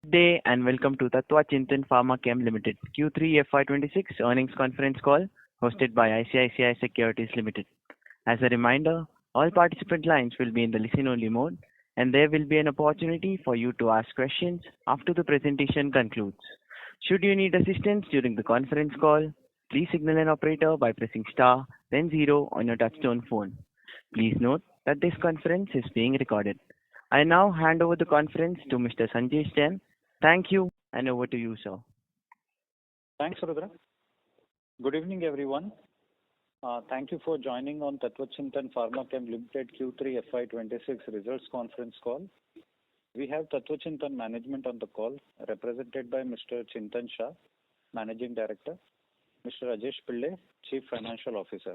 Good day and welcome to Tatva Chintan Pharma Chem Ltd Q3 FY26 earnings conference call hosted by ICICI Securities Limited. As a reminder, all participant lines will be in the listen-only mode, and there will be an opportunity for you to ask questions after the presentation concludes. Should you need assistance during the conference call, please signal an operator by pressing star, then 0 on your touchtone phone. Please note that this conference is being recorded. I now hand over the conference to Mr. Sanjesh Jain. Thank you, and over to you, sir. Thanks, Rudra. Good evening, everyone. Thank you for joining on Tatva Chintan Pharma Chem Ltd Q3 FY26 results conference call. We have Tatva Chintan management on the call, represented by Mr. Chintan Shah, Managing Director, Mr. Rajesh Pillai, Chief Financial Officer.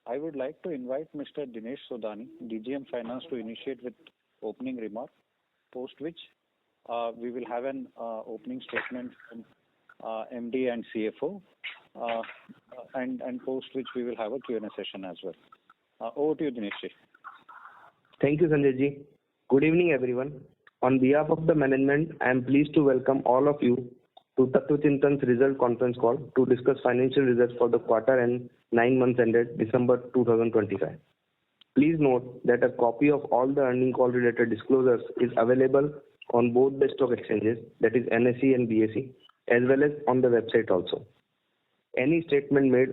I would like to invite Mr. Dinesh Sodani, DGM Finance, to initiate with opening remark, post which we will have an opening statement from MD and CFO, and post which we will have a Q&A session as well. Over to you, Dinesh. Thank you, Sanjay ji. Good evening, everyone. On behalf of the management, I am pleased to welcome all of you to Tatva Chintan's result conference call to discuss financial results for the quarter and 9 months ended December 2025. Please note that a copy of all the earning call related disclosures is available on both the stock exchanges, that is NSE and BSE, as well as on the website also. Any statement made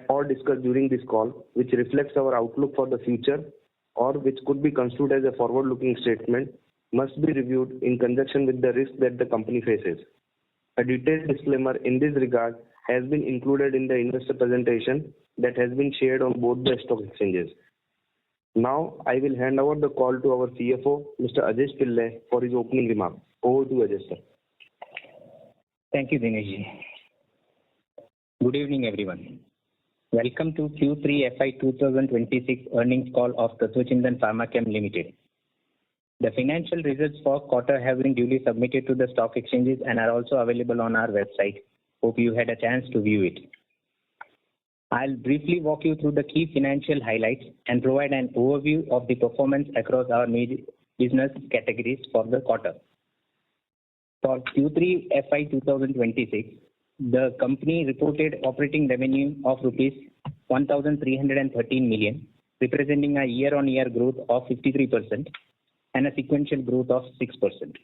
or discussed during this call which reflects our outlook for the future or which could be construed as a forward-looking statement must be reviewed in conjunction with the risk that the company faces. A detailed disclaimer in this regard has been included in the investor presentation that has been shared on both the stock exchanges. Now, I will hand over the call to our CFO, Mr. Rajesh Pillai, for his opening remarks. Over to Rajesh, sir. Thank you, Dinesh. Good evening, everyone. Welcome to Q3 FY26 earnings call of Tatva Chintan Pharma Chem Ltd. The financial results for quarter have been duly submitted to the stock exchanges and are also available on our website. Hope you had a chance to view it. I'll briefly walk you through the key financial highlights and provide an overview of the performance across our major business categories for the quarter. For Q3 FY 2026, the company reported operating revenue of rupees 1,313 million, representing a year-on-year growth of 53% and a sequential growth of 6%.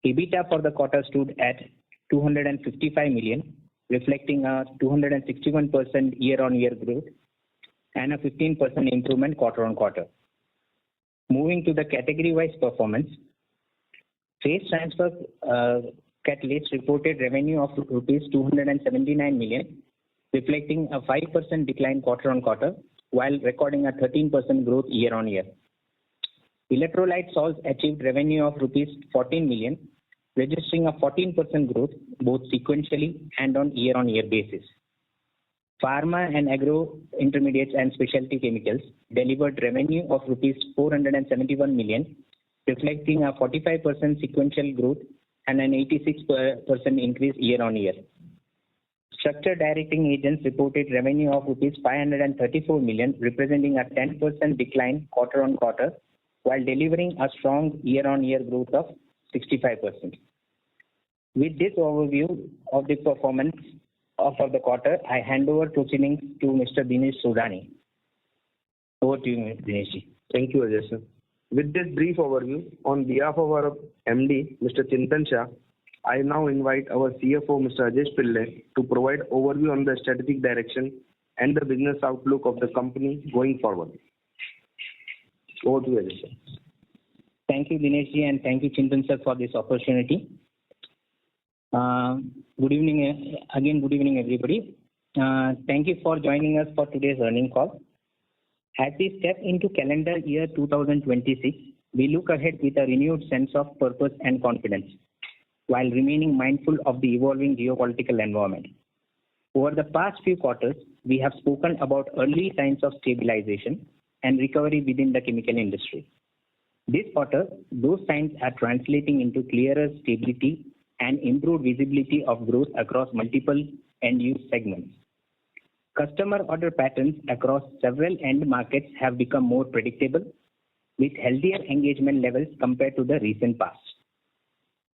EBITDA for the quarter stood at 255 million, reflecting a 261% year-on-year growth and a 15% improvement quarter-on-quarter. Moving to the category-wise performance, Trade Transfer Catalysts reported revenue of rupees 279 million, reflecting a 5% decline quarter-on-quarter, while recording a 13% growth year-on-year. Electrolyte salts achieved revenue of rupees 14 million, registering a 14% growth both sequentially and on year-on-year basis. Pharma and Agro Intermediates and Specialty Chemicals delivered revenue of rupees 471 million, reflecting a 45% sequential growth and an 86% increase year-on-year. Structured Directing Agents reported revenue of rupees 534 million, representing a 10% decline quarter-on-quarter, while delivering a strong year-on-year growth of 65%. With this overview of the performance for the quarter, I hand over to Mr. Dinesh Sodani. Over to you, Dinesh. Thank you, Rajesh, sir. With this brief overview, on behalf of our MD, Mr. Chintan Shah, I now invite our CFO, Mr. Rajesh Pillai, to provide overview on the strategic direction and the business outlook of the company going forward. Over to you, Rajesh, sir. Thank you, Dinesh, and thank you, Chintan sir, for this opportunity. Good evening, everybody. Thank you for joining us for today's earnings call. As we step into calendar year 2026, we look ahead with a renewed sense of purpose and confidence, while remaining mindful of the evolving geopolitical environment. Over the past few quarters, we have spoken about early signs of stabilization and recovery within the chemical industry. This quarter, those signs are translating into clearer stability and improved visibility of growth across multiple end-use segments. Customer order patterns across several end markets have become more predictable, with healthier engagement levels compared to the recent past.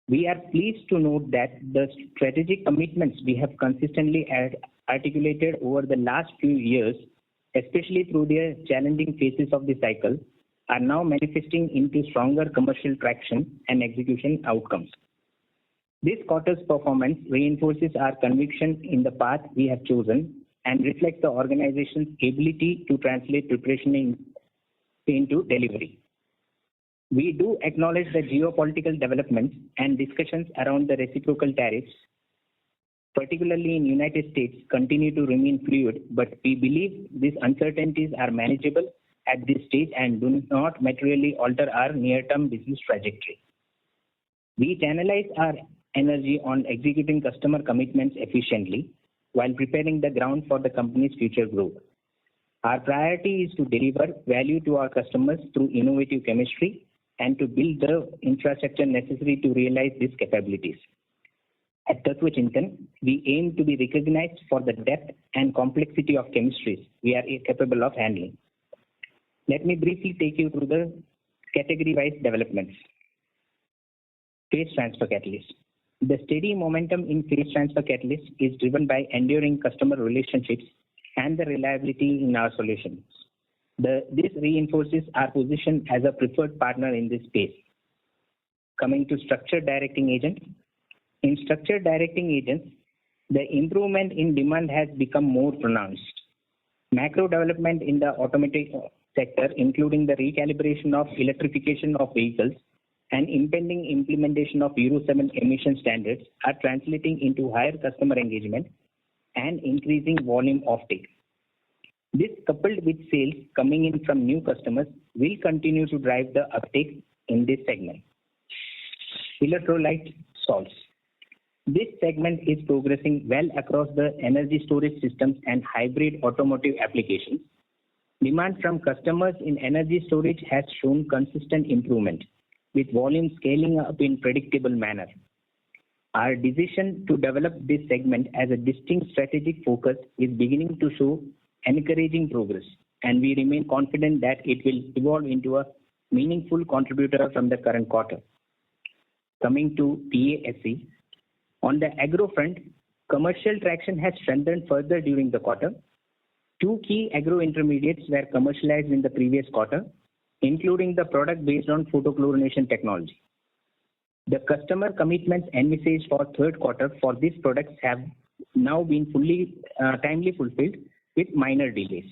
We are pleased to note that the strategic commitments we have consistently articulated over the last few years, especially through the challenging phases of the cycle, are now manifesting into stronger commercial traction and execution outcomes. This quarter's performance reinforces our conviction in the path we have chosen and reflects the organization's ability to translate preparation into delivery. We do acknowledge the geopolitical developments and discussions around the reciprocal tariffs, particularly in United States, continue to remain fluid, but we believe these uncertainties are manageable at this stage and do not materially alter our near-term business trajectory. We channelize our energy on executing customer commitments efficiently while preparing the ground for the company's future growth. Our priority is to deliver value to our customers through innovative chemistry and to build the infrastructure necessary to realize these capabilities. At Tatva Chintan, we aim to be recognized for the depth and complexity of chemistries we are capable of handling. Let me briefly take you through the category-wise developments. Phase transfer catalyst. The steady momentum in phase transfer catalyst is driven by enduring customer relationships and the reliability in our solutions. This reinforces our position as a preferred partner in this space. Coming to structured directing agent. In structured directing agents, the improvement in demand has become more pronounced. Macro development in the automotive sector, including the recalibration of electrification of vehicles and impending implementation of Euro 7 emission standards, are translating into higher customer engagement and increasing volume offtake. This, coupled with sales coming in from new customers, will continue to drive the uptake in this segment. Electrolyte salts. This segment is progressing well across the energy storage systems and hybrid automotive applications. Demand from customers in energy storage has shown consistent improvement, with volume scaling up in predictable manner. Our decision to develop this segment as a distinct strategic focus is beginning to show encouraging progress, and we remain confident that it will evolve into a meaningful contributor from the current quarter. Coming to PASE. On the agro front, commercial traction has strengthened further during the quarter. Two key agro intermediates were commercialized in the previous quarter, including the product based on photochlorination technology. The customer commitments envisaged for third quarter for these products have now been timely fulfilled with minor delays.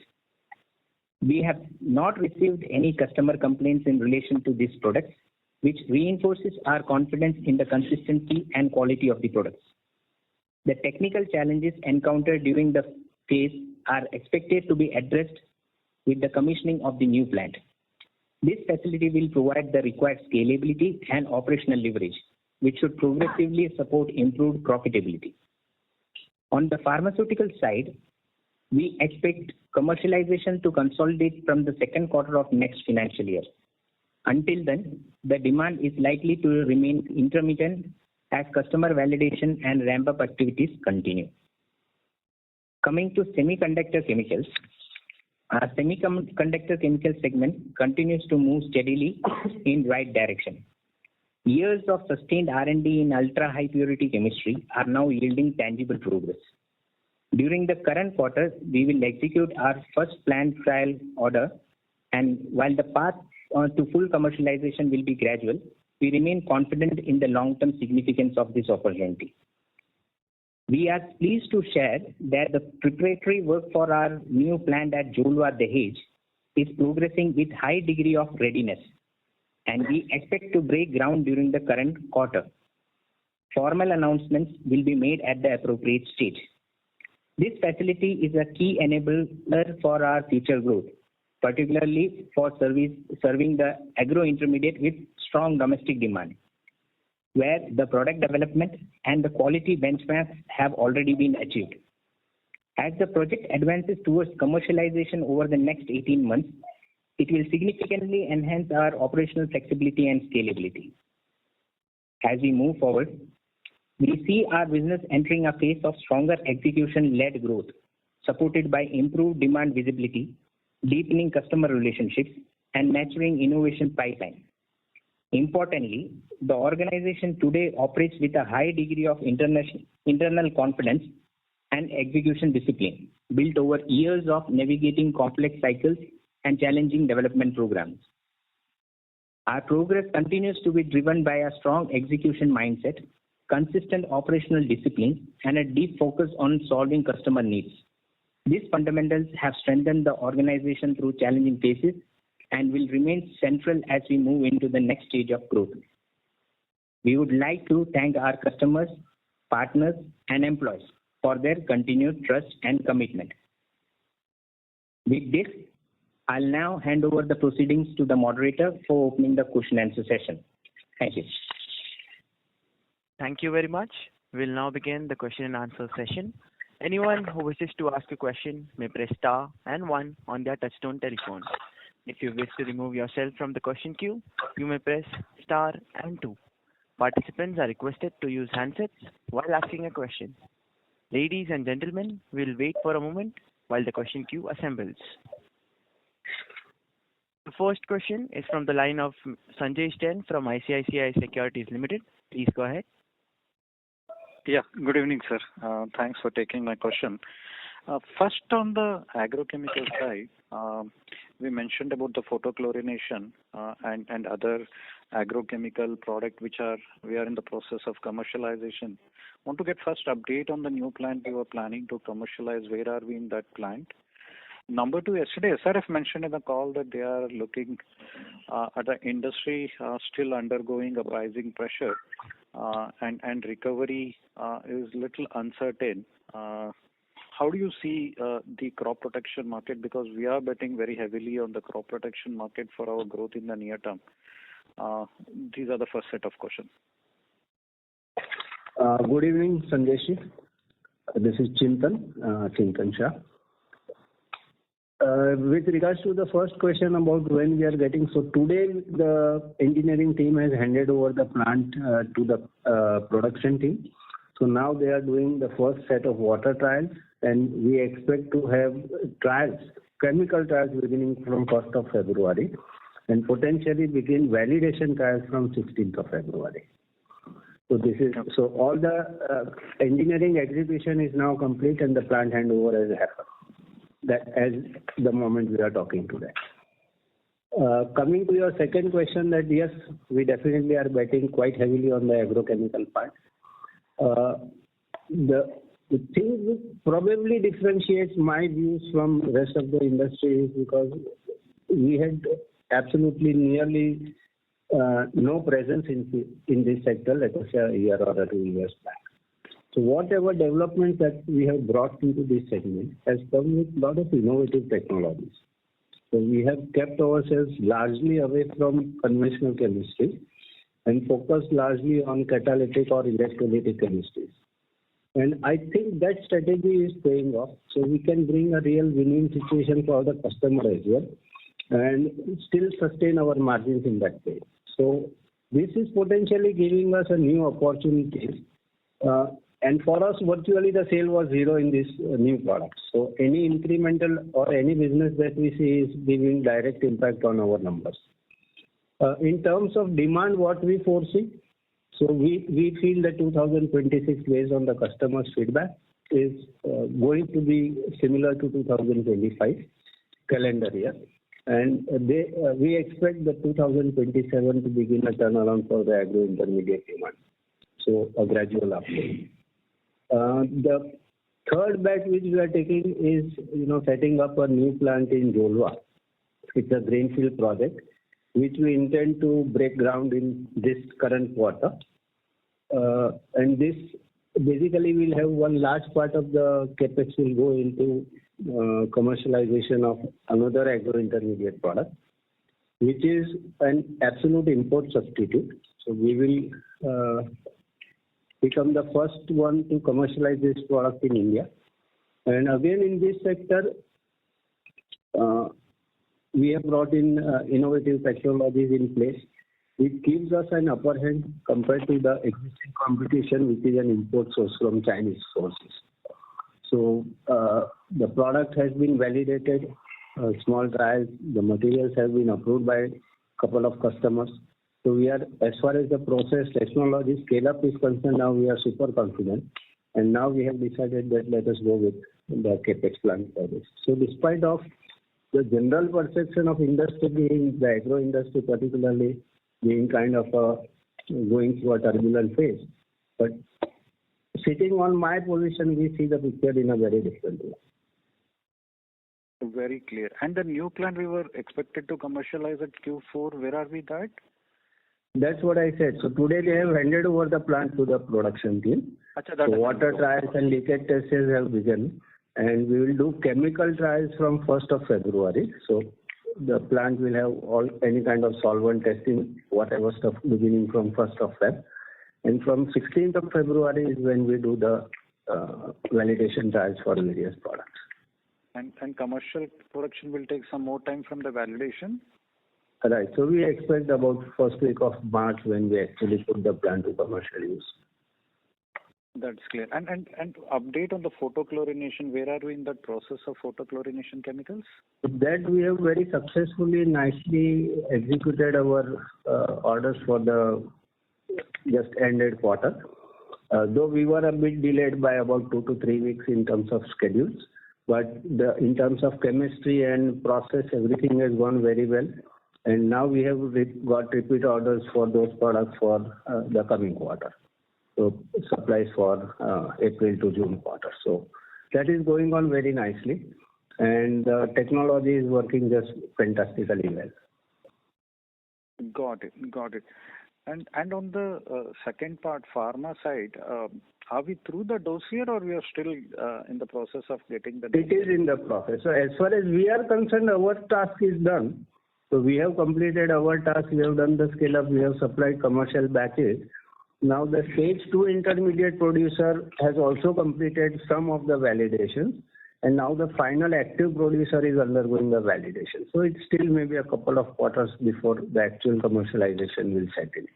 We have not received any customer complaints in relation to these products, which reinforces our confidence in the consistency and quality of the products. The technical challenges encountered during the phase are expected to be addressed with the commissioning of the new plant. This facility will provide the required scalability and operational leverage, which should progressively support improved profitability. On the pharmaceutical side, we expect commercialization to consolidate from the second quarter of next financial year. Until then, the demand is likely to remain intermittent as customer validation and ramp-up activities continue. Coming to semiconductor chemicals, our semiconductor chemical segment continues to move steadily in right direction. Years of sustained R&D in ultra-high purity chemistry are now yielding tangible progress. During the current quarter, we will execute our first planned trial order, and while the path to full commercialization will be gradual, we remain confident in the long-term significance of this opportunity. We are pleased to share that the preparatory work for our new plant at Jolwa, Dahej is progressing with high degree of readiness, and we expect to break ground during the current quarter. Formal announcements will be made at the appropriate stage. This facility is a key enabler for our future growth, particularly for serving the agro intermediate with strong domestic demand, where the product development and the quality benchmarks have already been achieved. As the project advances towards commercialization over the next 18 months, it will significantly enhance our operational flexibility and scalability. As we move forward, we see our business entering a phase of stronger execution-led growth, supported by improved demand visibility, deepening customer relationships, and maturing innovation pipeline. Importantly, the organization today operates with a high degree of internal confidence and execution discipline built over years of navigating complex cycles and challenging development programs. Our progress continues to be driven by a strong execution mindset, consistent operational discipline, and a deep focus on solving customer needs. These fundamentals have strengthened the organization through challenging phases and will remain central as we move into the next stage of growth. We would like to thank our customers, partners, and employees for their continued trust and commitment. With this, I'll now hand over the proceedings to the moderator for opening the question and answer session. Thank you. Thank you very much. We'll now begin the question and answer session. Anyone who wishes to ask a question may press star and 1 on their touchtone telephone. If you wish to remove yourself from the question queue, you may press star and 2. Participants are requested to use handsets while asking a question. Ladies and gentlemen, we'll wait for a moment while the question queue assembles. The first question is from the line of Sanjay Jain from ICICI Securities Limited. Please go ahead. Yeah, good evening, sir. Thanks for taking my question. First, on the agrochemical side, we mentioned about the photochlorination and other agrochemical product we are in the process of commercialization. Want to get first update on the new plant we were planning to commercialize. Where are we in that plant? Number 2, yesterday SRF mentioned in the call that they are looking at the industry still undergoing a pricing pressure and recovery is little uncertain. How do you see the crop protection market? Because we are betting very heavily on the crop protection market for our growth in the near term. These are the first set of questions. Good evening, Sanjay Ji. This is Chintan Shah. With regards to the first question about when we are getting, so today the engineering team has handed over the plant to the production team. So now they are doing the first set of water trials, and we expect to have trials, chemical trials beginning from 1st of February and potentially begin validation trials from 16th of February. So this is so all the engineering execution is now complete and the plant handover has happened. That as the moment we are talking today. Coming to your second question, that yes, we definitely are betting quite heavily on the agrochemical part. The thing which probably differentiates my views from rest of the industry is because we had absolutely nearly no presence in this sector, let us say a year or 2 years back. So whatever developments that we have brought into this segment has come with a lot of innovative technologies. So we have kept ourselves largely away from conventional chemistry and focused largely on catalytic or electrolytic chemistries. And I think that strategy is paying off. So we can bring a real winning situation for the customer as well and still sustain our margins in that way. So this is potentially giving us a new opportunity. And for us, virtually the sale was zero in this new product. So any incremental or any business that we see is giving direct impact on our numbers. In terms of demand, what we foresee, so we feel that 2026, based on the customer's feedback, is going to be similar to 2025 calendar year. And we expect the 2027 to begin a turnaround for the agro-intermediate demand. So a gradual uptake. The third bet which we are taking is, setting up a new plant in Jolwa. It's a greenfield project which we intend to break ground in this current quarter. And this basically will have one large part of the capex will go into commercialization of another agro-intermediate product, which is an absolute import substitute. So we will become the first one to commercialize this product in India. And again, in this sector, we have brought in innovative technologies in place, which gives us an upper hand compared to the existing competition, which is an import source from Chinese sources. So the product has been validated, small trials, the materials have been approved by a couple of customers. So we are, as far as the process technology scale-up is concerned, now we are super confident. And now we have decided that let us go with the capex plan for this. So despite of the general perception of industry being, the agro industry particularly being kind of going through a turbulent phase, but sitting on my position, we see the picture in a very different way. Very clear. And the new plant we were expected to commercialize at Q4, where are we at? That's what I said. So today they have handed over the plant to the production team. So water trials and leakage tests have begun, and we will do chemical trials from 1st of February. So the plant will have any kind of solvent testing, whatever stuff, beginning from 1st of Feb. And from 16th of February is when we do the validation trials for various products. And commercial production will take some more time from the validation? Right. So we expect about first week of March when we actually put the plant to commercial use. That's clear. And update on the photochlorination. Where are we in that process of photochlorination chemicals? That we have very successfully, nicely executed our orders for the just ended quarter. Though we were a bit delayed by about 2 to 3 weeks in terms of schedules, but in terms of chemistry and process, everything has gone very well. And now we have got repeat orders for those products for the coming quarter. So supplies for April to June quarter. So that is going on very nicely. And the technology is working just fantastically well. Got it. And on the second part, pharma side, are we through the dossier or we are still in the process of getting the dossier? It is in the process. So as far as we are concerned, our task is done. So we have completed our task. We have done the scale up. We have supplied commercial batches. Now the stage 2 intermediate producer has also completed some of the validations. And now the final active producer is undergoing the validation. So it's still maybe a couple of quarters before the actual commercialization will set in.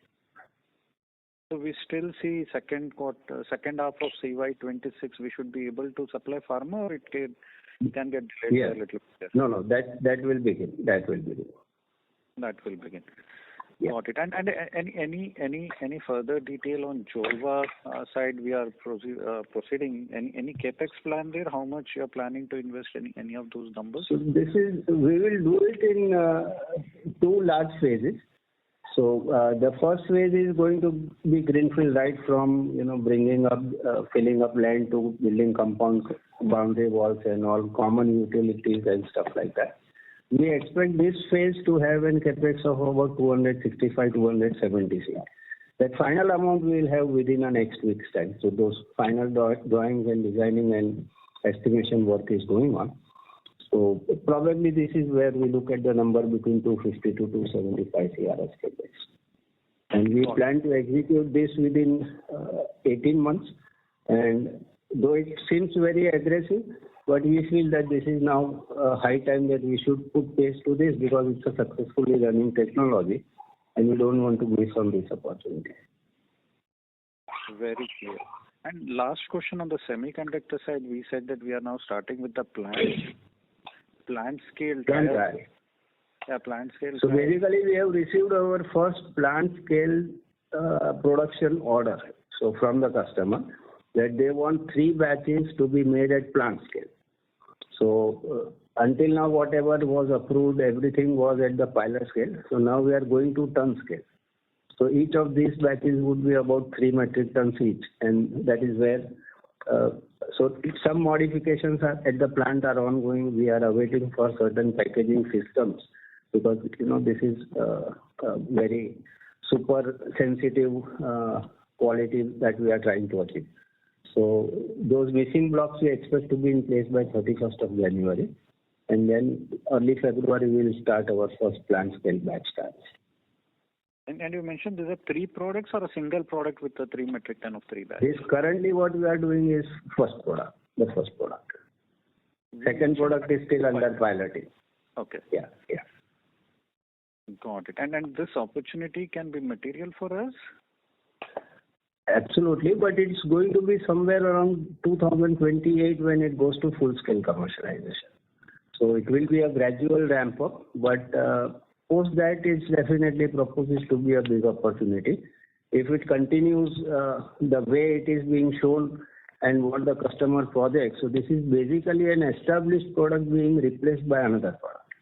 So we still see second half of CY26, we should be able to supply pharma, or it can get delayed a little bit? No, that will begin. That will begin. Yeah. Got it. And any further detail on Jolva side? We are proceeding. Any capex plan there? How much you are planning to invest in any of those numbers? So we will do it in 2 large phases. So the first phase is going to be greenfield, right from bringing up, filling up land to building compounds, boundary walls, and all common utilities and stuff like that. We expect this phase to have a capex of about 265-270 crore. That final amount we will have within the next week's time. So those final drawings and designing and estimation work is going on. So probably this is where we look at the number between 250 to 275 crore as capex. And we plan to execute this within 18 months. And though it seems very aggressive, but we feel that this is now high time that we should put pace to this because it's a successfully running technology and we don't want to miss on this opportunity. Very clear. And last question on the semiconductor side, we said that we are now starting with the plant scale trial. Yeah, plant scale. So basically we have received our first plant scale production order. So from the customer that they want 3 batches to be made at plant scale. So until now, whatever was approved, everything was at the pilot scale. So now we are going to ton scale. So each of these batches would be about 3 metric tons each. And that is where, so some modifications at the plant are ongoing. We are awaiting for certain packaging systems because, this is very super sensitive quality that we are trying to achieve. So those missing blocks we expect to be in place by 31st of January. And then early February we will start our first plant scale batch starts. And you mentioned these are 3 products or a single product with the 3 metric ton of 3 batches? This currently what we are doing is the first product. Second product is still under piloting. Okay. Yeah. Got it. And this opportunity can be material for us? Absolutely, but it's going to be somewhere around 2028 when it goes to full-scale commercialization. So it will be a gradual ramp-up, but Post that, it definitely proposes to be a big opportunity. If it continues the way it is being shown and what the customer projects, so this is basically an established product being replaced by another product.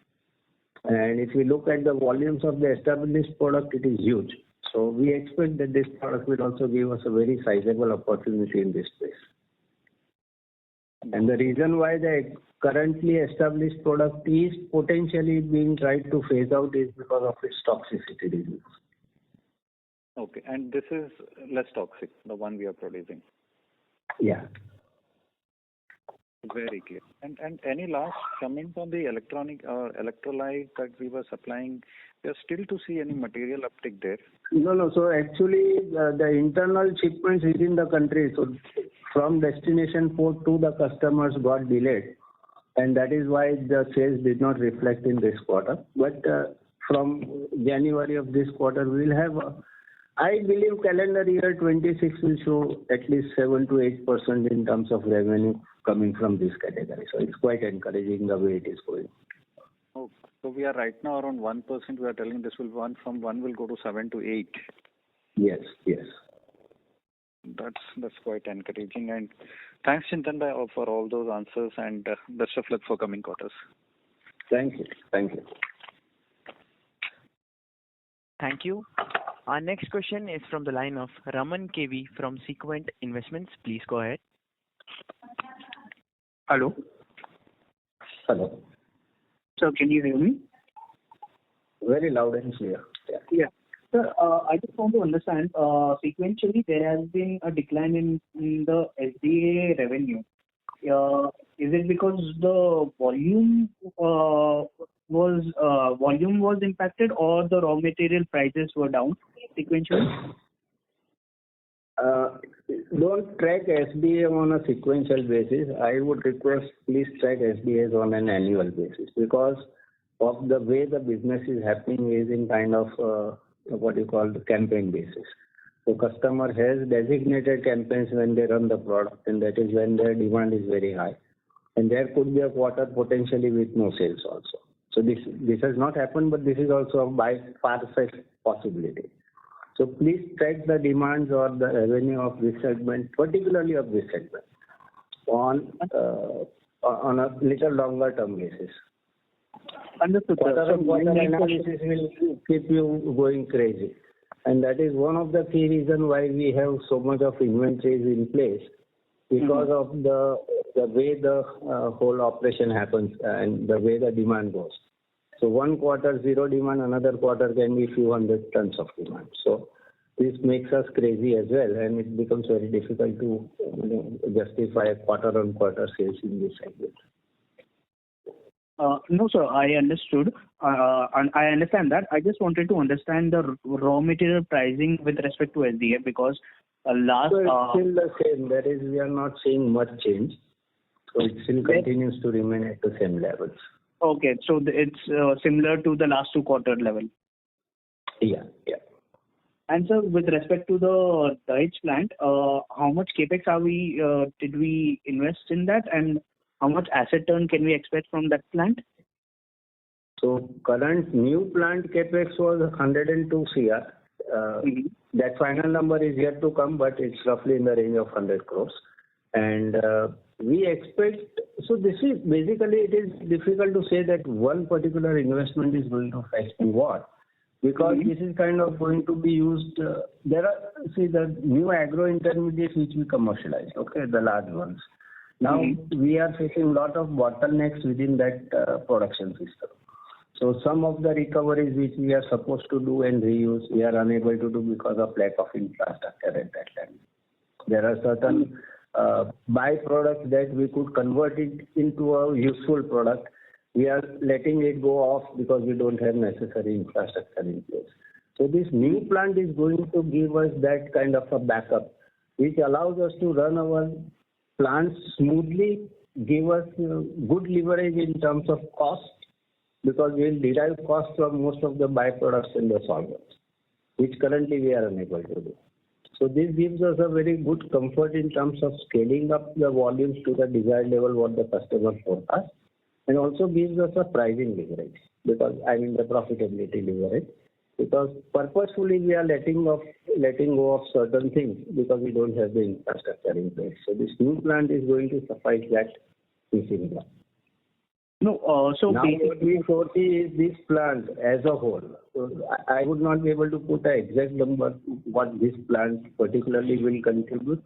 And if we look at the volumes of the established product, it is huge. So we expect that this product will also give us a very sizable opportunity in this space. And the reason why the currently established product is potentially being tried to phase out is because of its toxicity reasons. Okay, and this is less toxic, the one we are producing. Yeah. Very clear. And any last comment on the electrolyte that we were supplying? We are still to see any material uptick there. No. So actually, the internal shipments within the country, so from destination port to the customers got delayed, and that is why the sales did not reflect in this quarter. But from January of this quarter, we will have, I believe, calendar year 26 will show at least 7 to 8% in terms of revenue coming from this category. So it's quite encouraging the way it is going. Oh, so we are right now around 1%. We are telling this will from 1 will go to 7 to 8. Yes. That's quite encouraging. And thanks, Chintan, for all those answers, and best of luck for coming quarters. Thank you. Thank you. Our next question is from the line of Raman KV from Sequent Investments. Please go ahead. Hello. Sir, can you hear me? Very loud and clear. Yeah. Sir, I just want to understand, sequentially there has been a decline in the SDA revenue. Is it because the volume was impacted, or the raw material prices were down sequentially? Don't track SDA on a sequential basis. I would request please track SDAs on an annual basis, because of the way the business is happening is in kind of what you call the campaign basis. So customer has designated campaigns when they run the product, and that is when their demand is very high. And there could be a quarter potentially with no sales also. So this has not happened, but this is also a by far-fetched possibility. So please track the demands or the revenue of this segment, particularly of this segment, on a little longer term basis. Understood. Quarter analysis will keep you going crazy. And that is one of the key reasons why we have so much of inventories in place, because of the way the whole operation happens and the way the demand goes. So one quarter zero demand, another quarter can be few hundred tons of demand. So this makes us crazy as well, and it becomes very difficult to justify quarter-on-quarter sales in this segment. No, sir, I understood. And I understand that. I just wanted to understand the raw material pricing with respect to SDA, because last... So it's still the same. That is, we are not seeing much change. So it still continues to remain at the same levels. Okay, so it's similar to the last 2 quarter level. Yeah. And sir, with respect to the Dahej plant, how much capex did we invest in that, and how much asset turn can we expect from that plant? So current new plant capex was 102 CR. That final number is yet to come, but it's roughly in the range of 100 crores. And we expect, so this is basically, it is difficult to say that one particular investment is going to fetch what, because this is kind of going to be used. There are, the new agro intermediates which we commercialize, the large ones. Now we are facing a lot of bottlenecks within that production system. So some of the recoveries which we are supposed to do and reuse, we are unable to do because of lack of infrastructure at that time. There are certain byproducts that we could convert it into a useful product. We are letting it go off because we don't have necessary infrastructure in place. So this new plant is going to give us that kind of a backup, which allows us to run our plants smoothly, give us good leverage in terms of cost, because we will derive cost from most of the byproducts and the solvents, which currently we are unable to do. So this gives us a very good comfort in terms of scaling up the volumes to the desired level what the customer forecasts, and also gives us a pricing leverage, because the profitability leverage. Because purposefully we are letting go of certain things because we don't have the infrastructure in place. So this new plant is going to suffice that missing plant. No, so now what we foresee is this plant as a whole. So I would not be able to put an exact number what this plant particularly will contribute.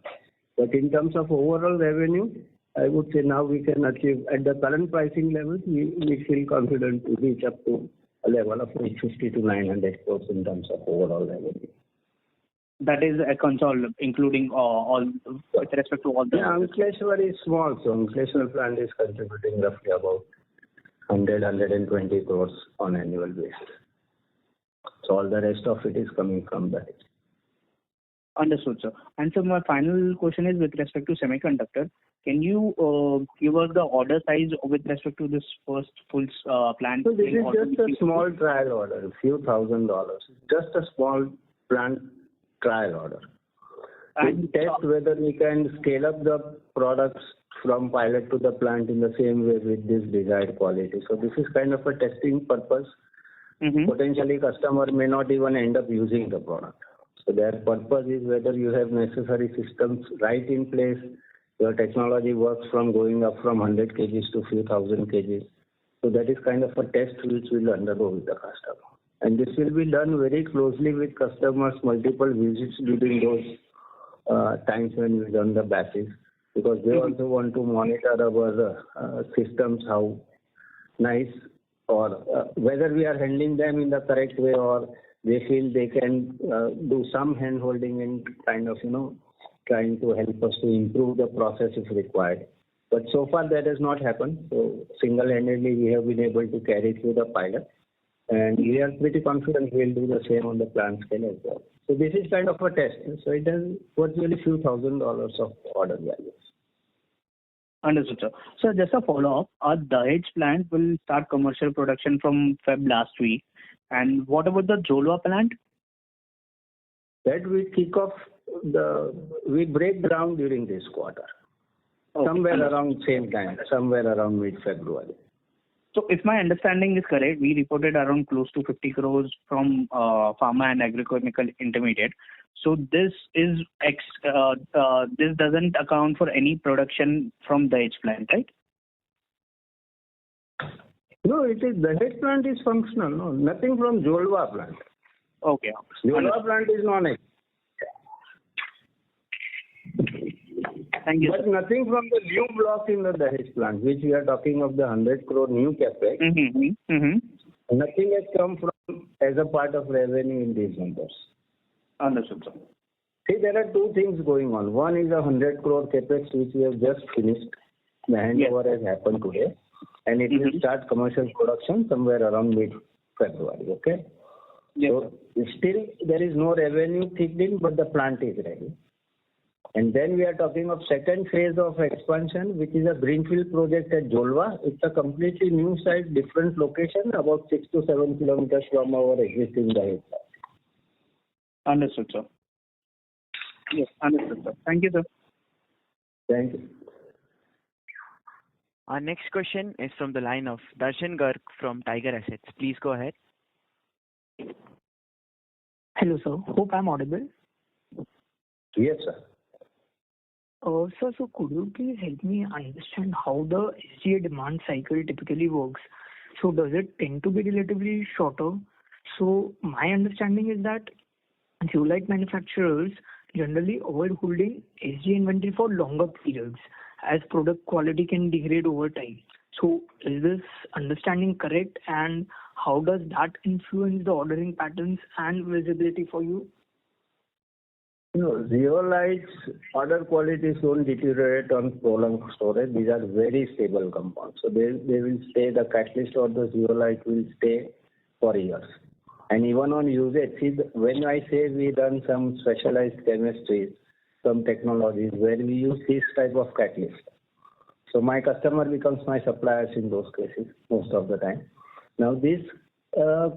But in terms of overall revenue, I would say now we can achieve at the current pricing levels, we feel confident to reach up to a level of 850 to 900 crores in terms of overall revenue. That is a Concall, including all with respect to all the. Yeah, Ankleshwar is small, so Ankleshwar plant is contributing roughly about 120 crores on annual basis. So all the rest of it is coming from that. Understood, sir. And so my final question is with respect to semiconductor. Can you give us the order size with respect to this first full plant? So this is just a small trial order, a few $1,000. Just a small plant trial order. And test whether we can scale up the products from pilot to the plant in the same way with this desired quality. So this is kind of a testing purpose. Potentially customer may not even end up using the product. So their purpose is whether you have necessary systems right in place, your technology works from going up from 100 kgs to few thousand kgs. So that is kind of a test which we'll undergo with the customer. And this will be done very closely with customers, multiple visits during those times when we run the batches, because they also want to monitor our systems, how nice or whether we are handling them in the correct way, or they feel they can do some hand holding and kind of, trying to help us to improve the process if required. But so far that has not happened. So single-handedly we have been able to carry through the pilot. And we are pretty confident we'll do the same on the plant scale as well. So this is kind of a test. So it has virtually few $1,000s of order values. Understood, sir. So just a follow-up. Our Dahej plant will start commercial production from Feb last week. And what about the Jolwa plant? That we kick off we break ground during this quarter. Okay. Somewhere around same time, somewhere around mid-February. So if my understanding is correct, we reported around close to 50 crores from pharma and agrochemical intermediate. So this is this doesn't account for any production from the Dahej plant, right? No, the Dahej plant is functional. No, nothing from Jolwa plant. Okay. Jolwa plant is non-Dahej. Thank you. But nothing from the new block in the Dahej plant, which we are talking of the 100 crore new capex. Nothing has come from as a part of revenue in these numbers. Understood, sir. See, there are two things going on. One is a 100 crore capex which we have just finished. The handover has happened today, and it will start commercial production somewhere around mid-February. Okay. Yes. So still there is no revenue kicked in, but the plant is ready. And then we are talking of second phase of expansion, which is a greenfield project at Jolwa. It's a completely new site, different location, about 6 to 7 kilometers from our existing Dahej site. Understood, sir. Yes, understood, sir. Thank you, sir. Thank you. Our next question is from the line of Darshan Garg from Tiger Assets. Please go ahead. Hello, sir. Hope I'm audible. Yes, sir. Sir, so could you please help me understand how the SGA demand cycle typically works? So does it tend to be relatively shorter? So my understanding is that zeolite manufacturers generally avoid holding SGA inventory for longer periods as product quality can degrade over time. So is this understanding correct, and how does that influence the ordering patterns and visibility for you? No, zeolites order qualities don't deteriorate on prolonged storage. These are very stable compounds. So they will stay, the catalyst or the zeolite will stay for years. And even on usage, see, when I say we done some specialized chemistries, some technologies where we use this type of catalyst. So my customer becomes my suppliers in those cases most of the time. Now this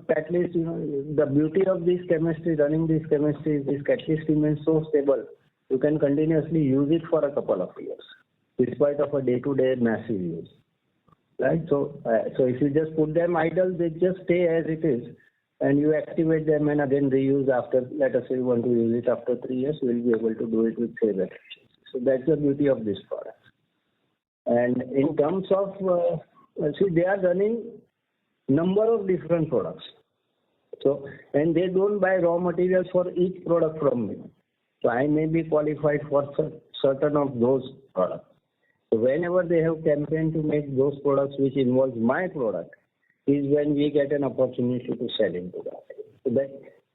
catalyst, the beauty of this chemistry, running this chemistry, this catalyst remains so stable. You can continuously use it for a couple of years, despite of a day-to-day massive use. right? So if you just put them idle, they just stay as it is, and you activate them and again reuse after, let us say you want to use it after 3 years, we'll be able to do it with same efficiency. So that's the beauty of this product. And in terms of, see, they are running number of different products. So, and they don't buy raw materials for each product from me. So I may be qualified for certain of those products. So whenever they have campaign to make those products which involves my product, is when we get an opportunity to sell into that. So that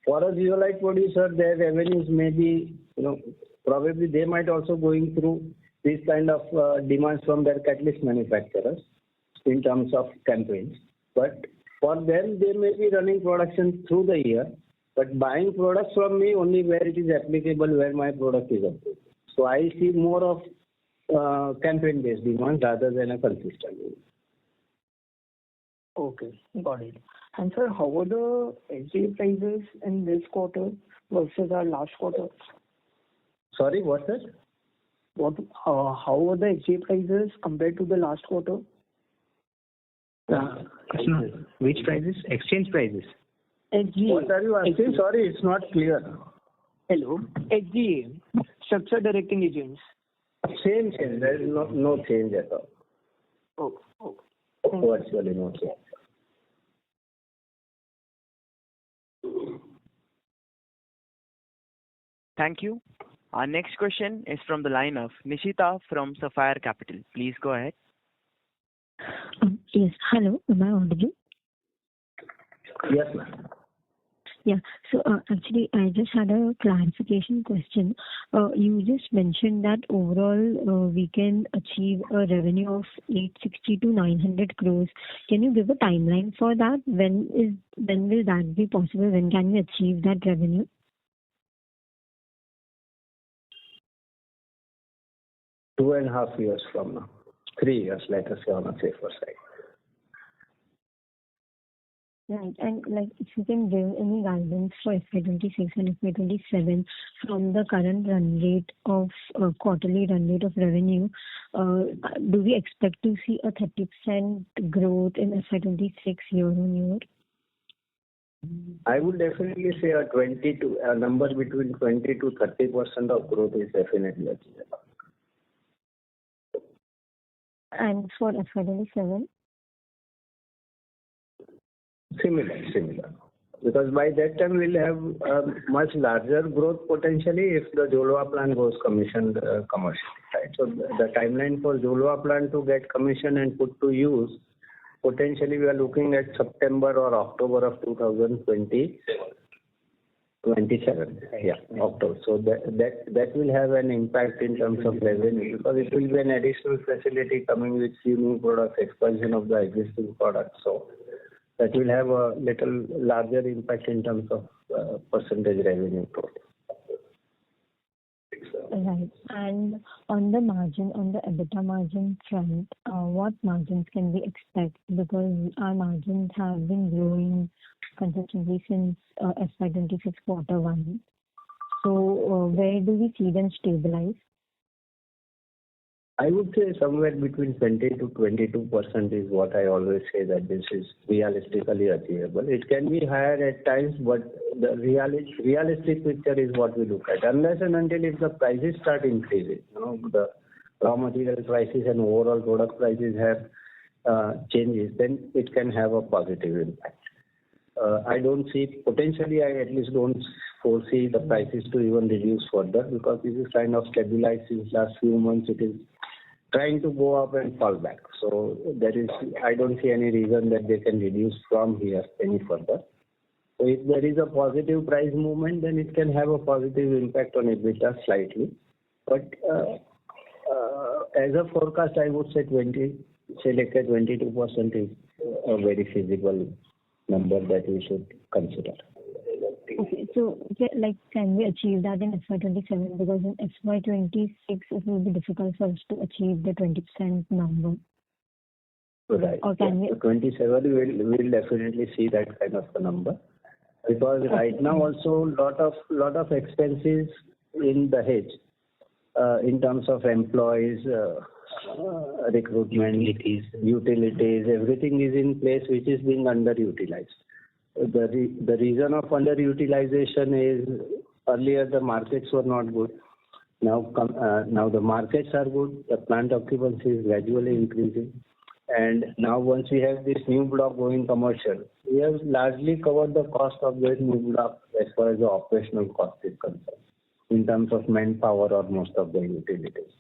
for a zeolite producer, their revenues may be, probably they might also going through this kind of demands from their catalyst manufacturers in terms of campaigns. But for them, they may be running production through the year, but buying products from me only where it is applicable, where my product is approved. So I see more of campaign-based demand rather than a consistent demand. Okay, got it. And sir, how are the SGA prices in this quarter versus our last quarter? Sorry, what's that? How are the SGA prices compared to the last quarter? Which prices? Exchange prices. SGA. What are you asking? Sorry, it's not clear. Hello. SGA, structure directing agents. Same change. There is no change at all. Okay. Virtually no change. Thank you. Our next question is from the line of Nishita from Sapphire Capital. Please go ahead. Yes. Hello. Am I audible? Yes, ma'am. Yeah. So actually, I just had a clarification question. You just mentioned that overall we can achieve a revenue of 860 to 900 crores. Can you give a timeline for that? When will that be possible? When can we achieve that revenue? Two and a half years from now. 3 years, let us say, on a safer side. Right. And if you can give any guidance for FY26 and FY27 from the current run rate of quarterly run rate of revenue, do we expect to see a 30% growth in FY26 year on year? I would definitely say a number between 20 to 30% of growth is definitely achievable. And for FY27? Similar. Because by that time we'll have a much larger growth potentially if the Jolua plant goes commissioned commercially, right? So the timeline for Jolua plant to get commissioned and put to use, potentially we are looking at September or October of 2027. Yeah, October. So that will have an impact in terms of revenue because it will be an additional facility coming with few new products, expansion of the existing products. So that will have a little larger impact in terms of percentage revenue growth. Right. And on the margin, on the EBITDA margin front, what margins can we expect? Because our margins have been growing consistently since FY26 quarter 1. So where do we see them stabilize? I would say somewhere between 20 to 22% is what I always say that this is realistically achievable. It can be higher at times, but the realistic picture is what we look at. Unless and until if the prices start increasing, the raw material prices and overall product prices have changes, then it can have a positive impact. I don't see, potentially I at least don't foresee the prices to even reduce further because this is kind of stabilized since last few months. It is trying to go up and fall back. So I don't see any reason that they can reduce from here any further. So if there is a positive price movement, then it can have a positive impact on EBITDA slightly. But as a forecast, I would say 22% is a very feasible number that we should consider. Okay, so can we achieve that in FY27? Because in FY26 it will be difficult for us to achieve the 20% number. Right. Or can we? 27 we'll definitely see that kind of a number because right now also lot of expenses in the hedge in terms of employees, recruitment, utilities, everything is in place which is being underutilized. The reason of underutilization is earlier the markets were not good. Now the markets are good. The plant occupancy is gradually increasing. And now once we have this new block going commercial, we have largely covered the cost of this new block as far as the operational cost is concerned in terms of manpower or most of the utilities.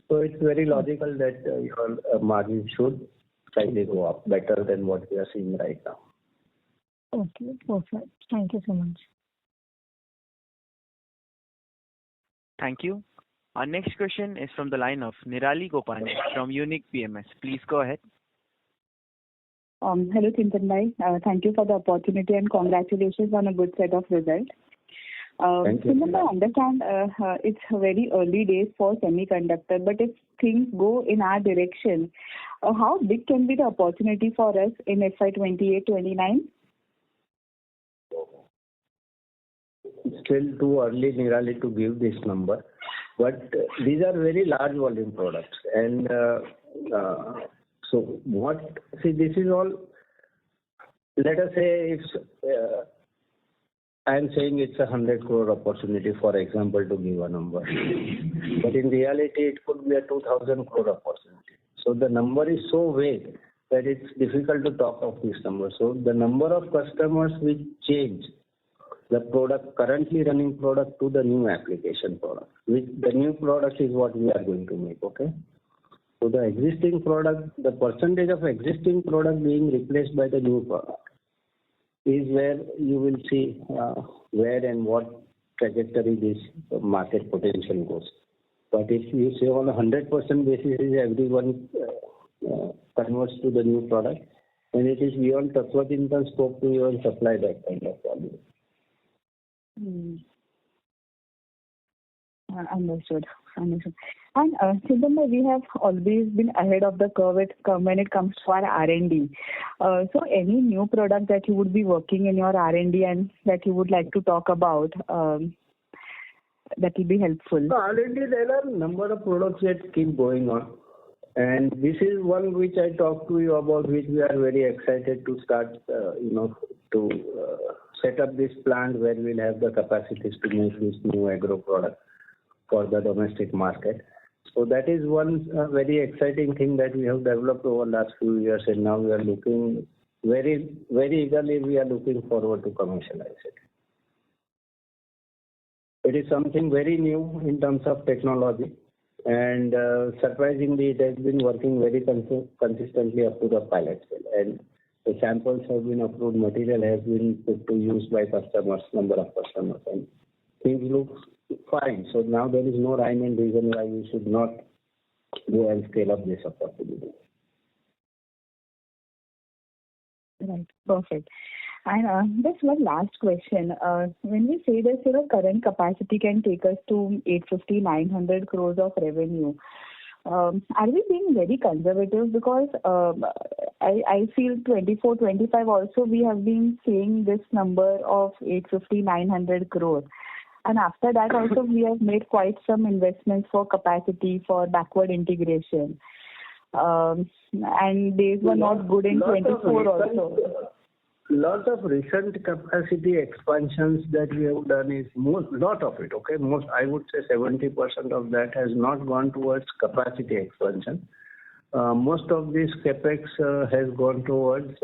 So it's very logical that your margin should slightly go up better than what we are seeing right now. Okay, perfect. Thank you so much. Thank you. Our next question is from the line of Nirali Gopani from Unique PMS. Please go ahead. Hello, Chintan Bhai. Thank you for the opportunity and congratulations on a good set of results. Thank you. Chintan Bhai, I understand it's very early days for semiconductor, but if things go in our direction, how big can be the opportunity for us in FY28-29? Still too early, Nirali, to give this number, but these are very large volume products. And this is all, let us say I am saying it's 100 crore opportunity, for example, to give a number. But in reality, it could be a 2,000 crore opportunity. So the number is so vague that it's difficult to talk of this number. So the number of customers will change the product, currently running product, to the new application product. The new product is what we are going to make, okay? So the existing product, the percentage of existing product being replaced by the new product is where you will see where and what trajectory this market potential goes. But if you say on a 100% basis, everyone converts to the new product, and it is beyond Tatva Chintan scope to even supply that kind of value. Understood. And Chintan Bhai, we have always been ahead of the curve when it comes to our R&D. So any new product that you would be working in your R&D and that you would like to talk about, that will be helpful. R&D, there are a number of products that keep going on. And this is one which I talked to you about, which we are very excited to start, to set up this plant where we'll have the capacities to make this new agro product for the domestic market. So that is one very exciting thing that we have developed over the last few years, and now we are looking very, very eagerly, we are looking forward to commercialize it. It is something very new in terms of technology, and surprisingly, it has been working very consistently up to the pilot scale. And the samples have been approved, material has been put to use by customers, number of customers, and things look fine. So now there is no rhyme and reason why we should not go and scale up this opportunity. Right, perfect. And just one last question. When we say that current capacity can take us to 850-900 crores of revenue, are we being very conservative? Because I feel 24-25 also we have been saying this number of 850-900 crores. And after that also we have made quite some investments for capacity, for backward integration. And these were not good in 24 also. Lot of recent capacity expansions that we have done is lot of it, okay? I would say 70% of that has not gone towards capacity expansion. Most of this capex has gone towards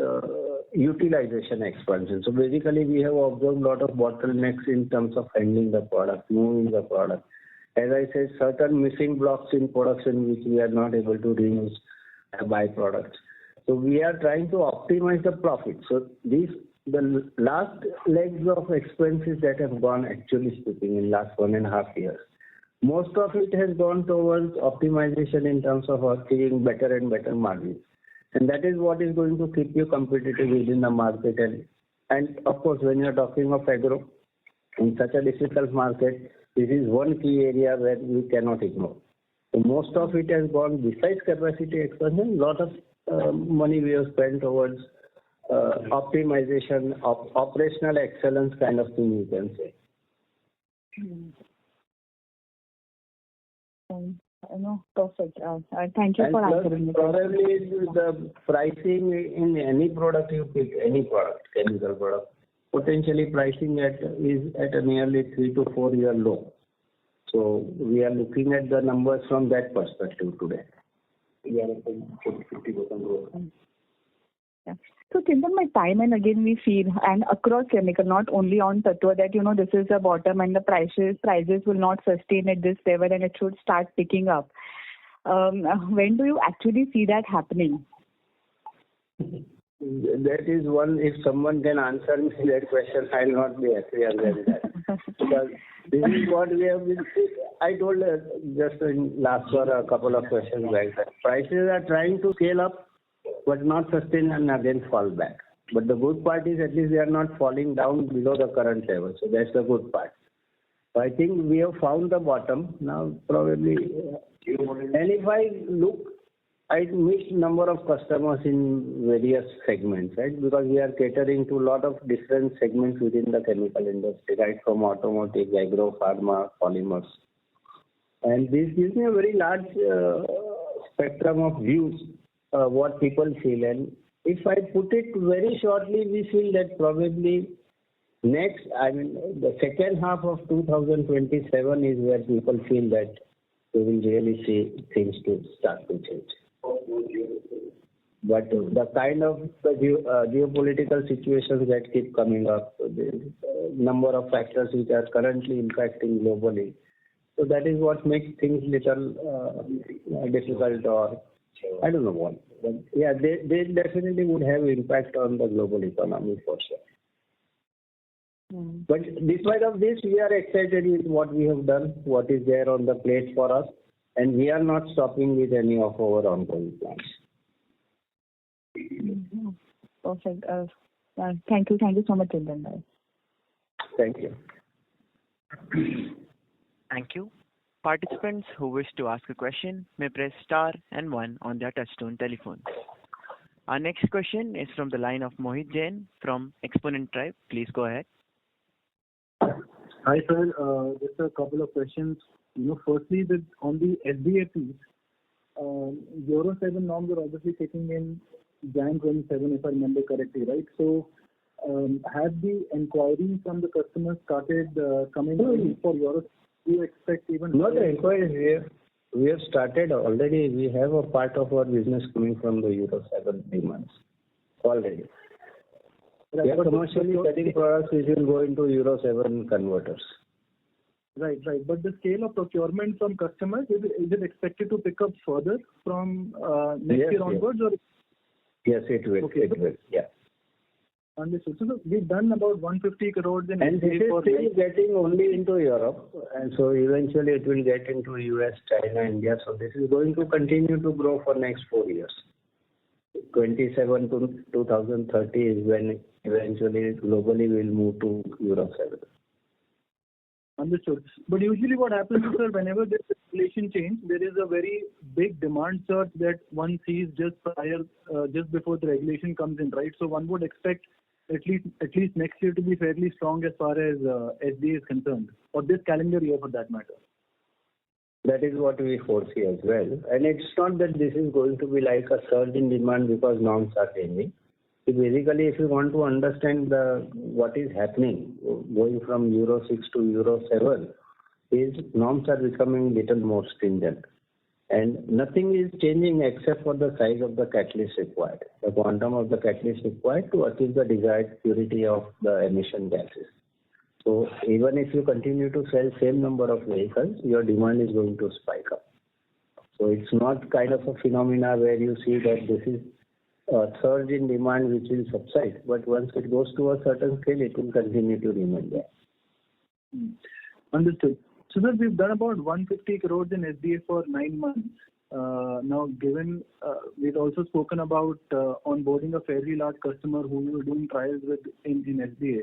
utilization expansion. So basically we have observed a lot of bottlenecks in terms of handling the product, moving the product. As I said, certain missing blocks in production which we are not able to reuse byproducts. So we are trying to optimize the profit. So the last legs of expenses that have gone, actually speaking, in last 1.5 years, most of it has gone towards optimization in terms of achieving better and better margins. And that is what is going to keep you competitive within the market. And of course, when you are talking of agro, in such a difficult market, this is one key area where we cannot ignore. So most of it has gone, besides capacity expansion, lot of money we have spent towards optimization of operational excellence kind of thing, you can say. No, perfect. Thank you And for plus, answering it. probably the pricing in any product you pick, any product, chemical product, potentially pricing is at a nearly 3 to 4 year low. So we are looking at the numbers from that perspective today. We are at 50% growth. Yeah. So Chintan, my time and again we feel, and across chemical, not only on Tatva, that this is the bottom and the prices will not sustain at this level and it should start picking up. When do you actually see that happening? That is one, if someone can answer me that question, I'll not be happier than that. Because this is what we have been, I told just in last one a couple of questions like that. Prices are trying to scale up, but not sustain and again fall back. But the good part is at least they are not falling down below the current level. So that's the good part. So I think we have found the bottom. Now probably, and if I look, I meet number of customers in various segments, right? Because we are catering to a lot of different segments within the chemical industry, right? From automotive, agro, pharma, polymers. And this gives me a very large spectrum of views, what people feel. And if I put it very shortly, we feel that probably the second half of 2027 is where people feel that we will really see things to start to change. But the kind of geopolitical situations that keep coming up, the number of factors which are currently impacting globally, so that is what makes things little difficult, or I don't know what. But yeah, they definitely would have impact on the global economy for sure. But despite of this, we are excited with what we have done, what is there on the plate for us, and we are not stopping with any of our ongoing plans. Perfect. Thank you so much, Chintan. Thank you. Thank you. Participants who wish to ask a question may press star and 1 on their touchtone telephone. Our next question is from the line of Mohit Jain from Exponent Tribe. Please go ahead. Hi, sir. Just a couple of questions. Firstly, on the SDA piece, Euro 7 norms are obviously kicking in Jan 27, if I remember correctly, right? So, have the inquiries from the customers started coming in for Euro? Do you expect even? No, the inquiries we have started already. We have a part of our business coming from the Euro 7 demands already. We are commercially selling products which will go into Euro 7 converters. Right. But the scale of procurement from customers, is it expected to pick up further from next year onwards? Or? Yes, it will. Okay. It will. Yeah. Understood. So we've done about 150 crores in. And this is still getting only into Europe, and so eventually it will get into US, China, India. So this is going to continue to grow for next 4 years. 27 to 2030 is when eventually globally we'll move to Euro 7. Understood. But usually what happens is, sir, whenever there's a regulation change, there is a very big demand surge that one sees just before the regulation comes in, right? So one would expect at least next year to be fairly strong as far as SDA is concerned, or this calendar year for that matter. That is what we foresee as well. And it's not that this is going to be like a surge in demand because norms are changing. So basically, if you want to understand what is happening, going from Euro 6 to Euro 7, is norms are becoming little more stringent. And nothing is changing except for the size of the catalyst required, the quantum of the catalyst required to achieve the desired purity of the emission gases. So even if you continue to sell same number of vehicles, your demand is going to spike up. So it's not kind of a phenomena where you see that this is a surge in demand which will subside, but once it goes to a certain scale, it will continue to remain there. Understood. So sir, we've done about 150 crores in SDA for 9 months. Now, given we've also spoken about onboarding a fairly large customer who we were doing trials with in SDA,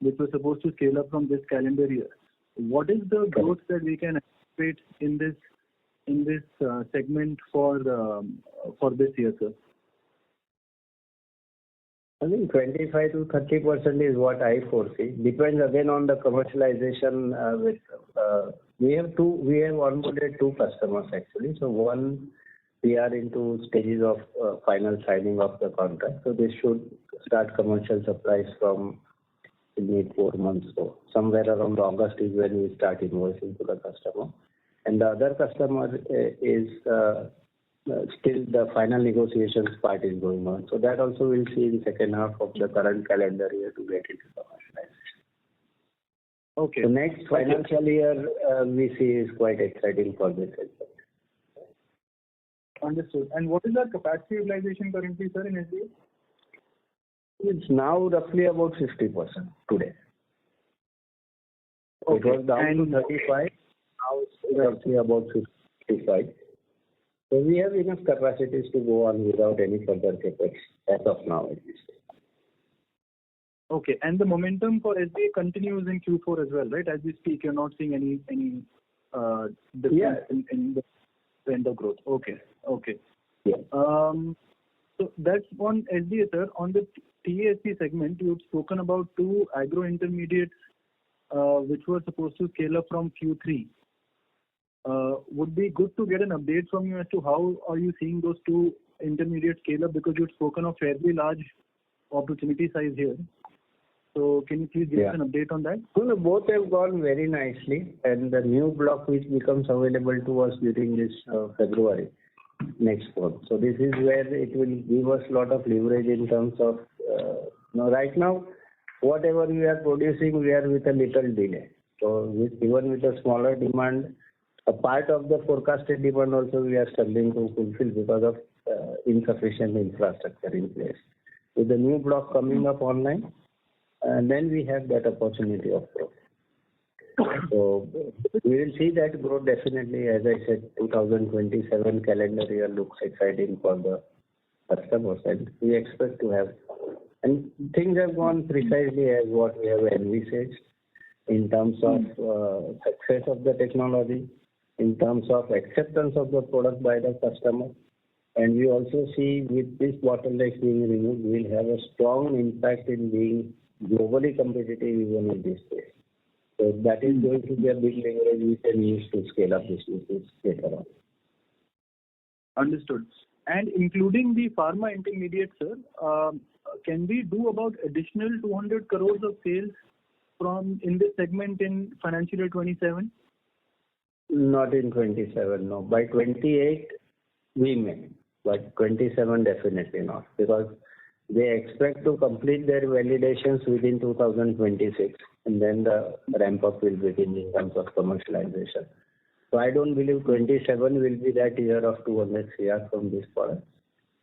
which was supposed to scale up from this calendar year. What is the growth that we can anticipate in this segment for this year, sir? I think 25 to 30% is what I foresee. Depends again on the commercialization with We have onboarded two customers actually. So one, we are into stages of final signing of the contract. So this should start commercial supplies from in 4 months. So somewhere around August is when we start invoicing to the customer. And the other customer is still the final negotiations part is going on. So that also we'll see in second half of the current calendar year to get into commercialization. Okay. So next financial year we see is quite exciting for this. Understood. And what is our capacity utilization currently, sir, in SDA? It's now roughly about 50% today. Okay. It was down to 35. Now it's roughly about 55. So we have enough capacities to go on without any further capex as of now at least. Okay. And the momentum for SDA continues in Q4 as well, right? As we speak, you're not seeing any difference in the trend of growth. Okay. Yeah. So that's on SDA, sir. On the TASP segment, you've spoken about two agro intermediates which were supposed to scale up from Q3. Would be good to get an update from you as to how are you seeing those two intermediate scale up, because you've spoken of fairly large opportunity size here. So can you please give us an update on that? No, both have gone very nicely, and the new block which becomes available to us during this February next month. So this is where it will give us a lot of leverage in terms of right now whatever we are producing, we are with a little delay. So even with a smaller demand, a part of the forecasted demand also we are struggling to fulfill because of insufficient infrastructure in place. With the new block coming up online, and then we have that opportunity of growth. So we will see that growth definitely. As I said, 2027 calendar year looks exciting for the customers, and we expect to have. And things have gone precisely as what we have envisaged in terms of success of the technology, in terms of acceptance of the product by the customer. And we also see with this bottleneck being removed, we will have a strong impact in being globally competitive even in this space. So that is going to be a big leverage we can use to scale up businesses later on. Understood. And including the pharma intermediate, sir, can we do about additional 200 crores of sales from in this segment in financial year 27? Not in 27, no. By 28, we may, but 27 definitely not, because they expect to complete their validations within 2026, and then the ramp up will begin in terms of commercialization. So I don't believe 27 will be that year of 200 CR from this product.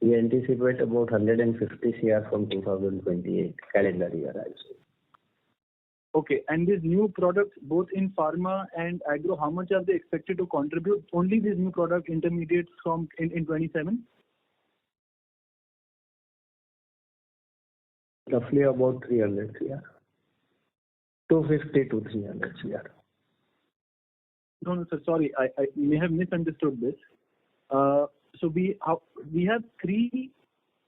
We anticipate about 150 CR from 2028 calendar year also. Okay, and these new products, both in pharma and agro, how much are they expected to contribute? Only these new product intermediates from in 27? Roughly about 300 CR. 250 to 300 CR. No, sir, sorry, I may have misunderstood this. So we have 3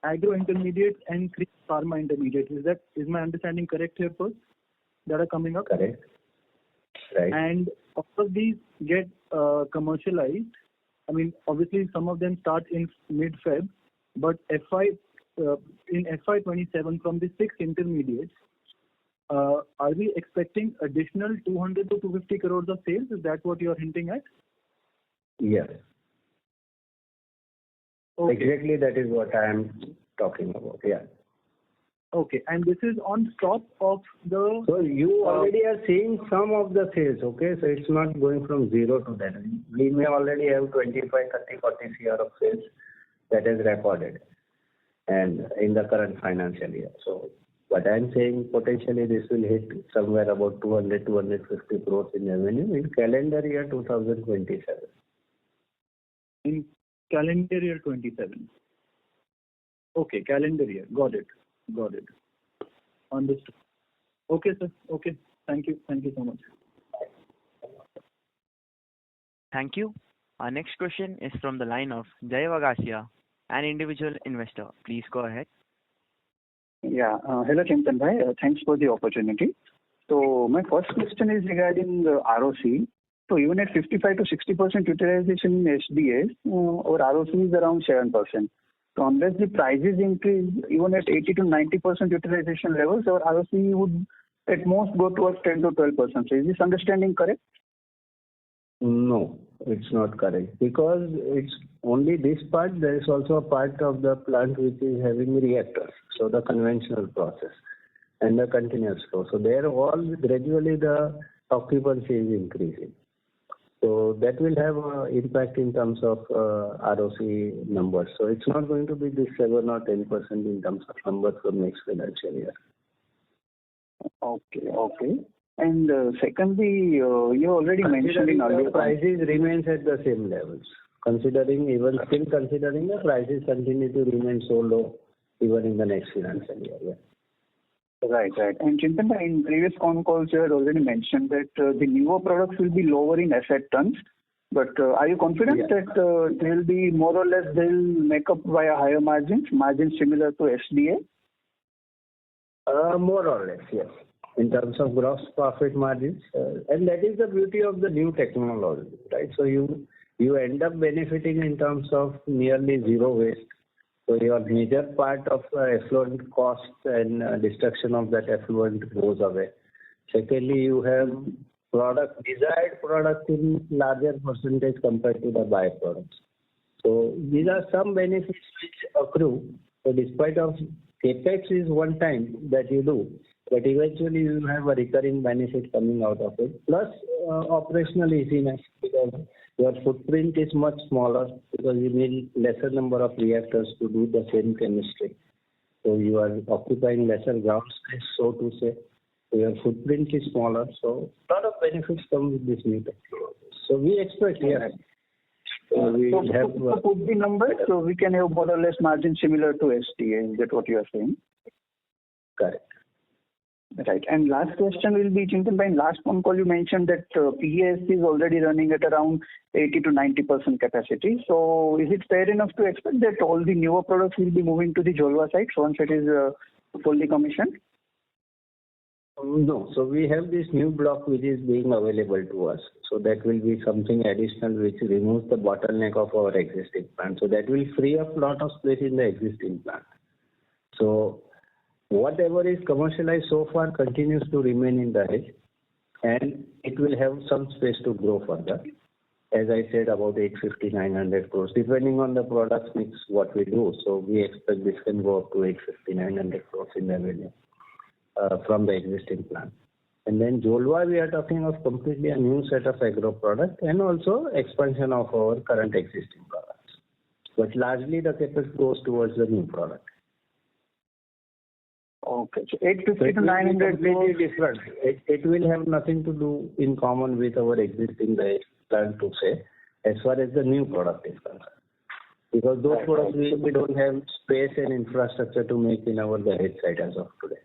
agro intermediates and 3 pharma intermediates. Is my understanding correct here first? That are coming up? Correct. Right. And all of these get commercialized. I mean, obviously some of them start in mid-Feb, but in FY27 from the 6 intermediates, are we expecting additional 200 to 250 crores of sales? Is that what you are hinting at? Yes. Okay. Exactly, that is what I am talking about. Yeah. Okay, and this is on top of the... So you already are seeing some of the sales, okay? So it's not going from 0 to that. We may already have 25, 30, 40 CR of sales that is recorded and in the current financial year. So what I'm saying, potentially this will hit somewhere about 200, 250 crores in revenue in calendar year 2027. In calendar year 27. Okay, calendar year. Got it. Understood. Okay, sir. Okay. Thank you so much. Thank you. Our next question is from the line of Jay Vagasia, an individual investor. Please go ahead. Yeah. Hello, Chintan bhai. Thanks for the opportunity. So my first question is regarding the ROC. So even at 55 to 60% utilization in SDA, our ROC is around 7%. So unless the prices increase, even at 80 to 90% utilization levels, our ROC would at most go towards 10 to 12%. So is this understanding correct? No, it's not correct, because it's only this part. There is also a part of the plant which is having reactors, so the conventional process and the continuous flow. So there all gradually the occupancy is increasing. So that will have an impact in terms of ROC numbers. So it's not going to be this 7 or 10% in terms of numbers for next financial year. Okay. And secondly, you already mentioned in earlier prices remains at the same levels. Considering the prices continue to remain so low even in the next financial year. Yeah. Right. And Chintan, in previous con calls, you had already mentioned that the newer products will be lower in asset terms. But are you confident that they'll be more or less, they'll make up via higher margins similar to SDA? More or less, yes. In terms of gross profit margins, and that is the beauty of the new technology, right? So you end up benefiting in terms of nearly zero waste. So your major part of effluent cost and destruction of that effluent goes away. Secondly, you have desired product in larger percentage compared to the byproducts. So these are some benefits which accrue. So despite of capex is one time that you do, but eventually you will have a recurring benefit coming out of it. Plus operational easiness, because your footprint is much smaller, because you need lesser number of reactors to do the same chemistry. So you are occupying lesser ground space, so to say. So your footprint is smaller. So a lot of benefits come with this new technology. So we expect, yes. So put the numbers, so we can have more or less margin similar to SDA. Is that what you are saying? Correct. Right. And last question will be, Chintan, in last phone call you mentioned that PAS is already running at around 80 to 90% capacity. So is it fair enough to expect that all the newer products will be moving to the Jolva site once it is fully commissioned? No. So we have this new block which is being available to us. So that will be something additional which removes the bottleneck of our existing plant. So that will free up a lot of space in the existing plant. So whatever is commercialized so far continues to remain in the edge, and it will have some space to grow further. As I said, about 850-900 crores, depending on the products mix what we do. So we expect this can go up to 850-900 crores in revenue from the existing plant. And then Jolva, we are talking of completely a new set of agro product and also expansion of our current existing products. But largely the capex goes towards the new product. Okay, so 850 to 900 completely different. It will have nothing to do in common with our existing plant to say, as far as the new product is concerned. Because those products we don't have space and infrastructure to make in our Dahej site as of today.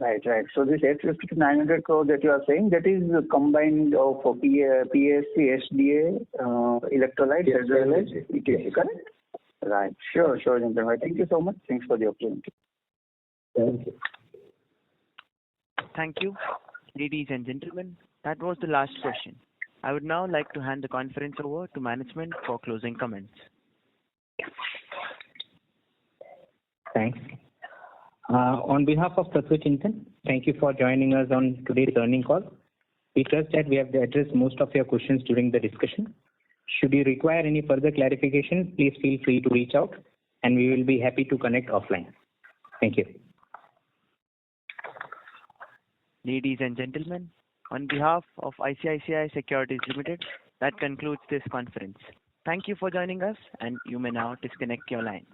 Right. So this 850 to 900 crore that you are saying, that is combined of PSC, SDA, electrolytes as well as ETC, correct? Right. Sure, Chintan. Thank you so much. Thanks for the opportunity. Thank you. Thank you. Ladies and gentlemen, that was the last question. I would now like to hand the conference over to management for closing comments. Thanks. On behalf of Tatva Chintan, thank you for joining us on today's earnings call. We trust that we have addressed most of your questions during the discussion. Should you require any further clarification, please feel free to reach out and we will be happy to connect offline. Thank you. Ladies and gentlemen, on behalf of ICICI Securities Limited, that concludes this conference. Thank you for joining us, and you may now disconnect your lines.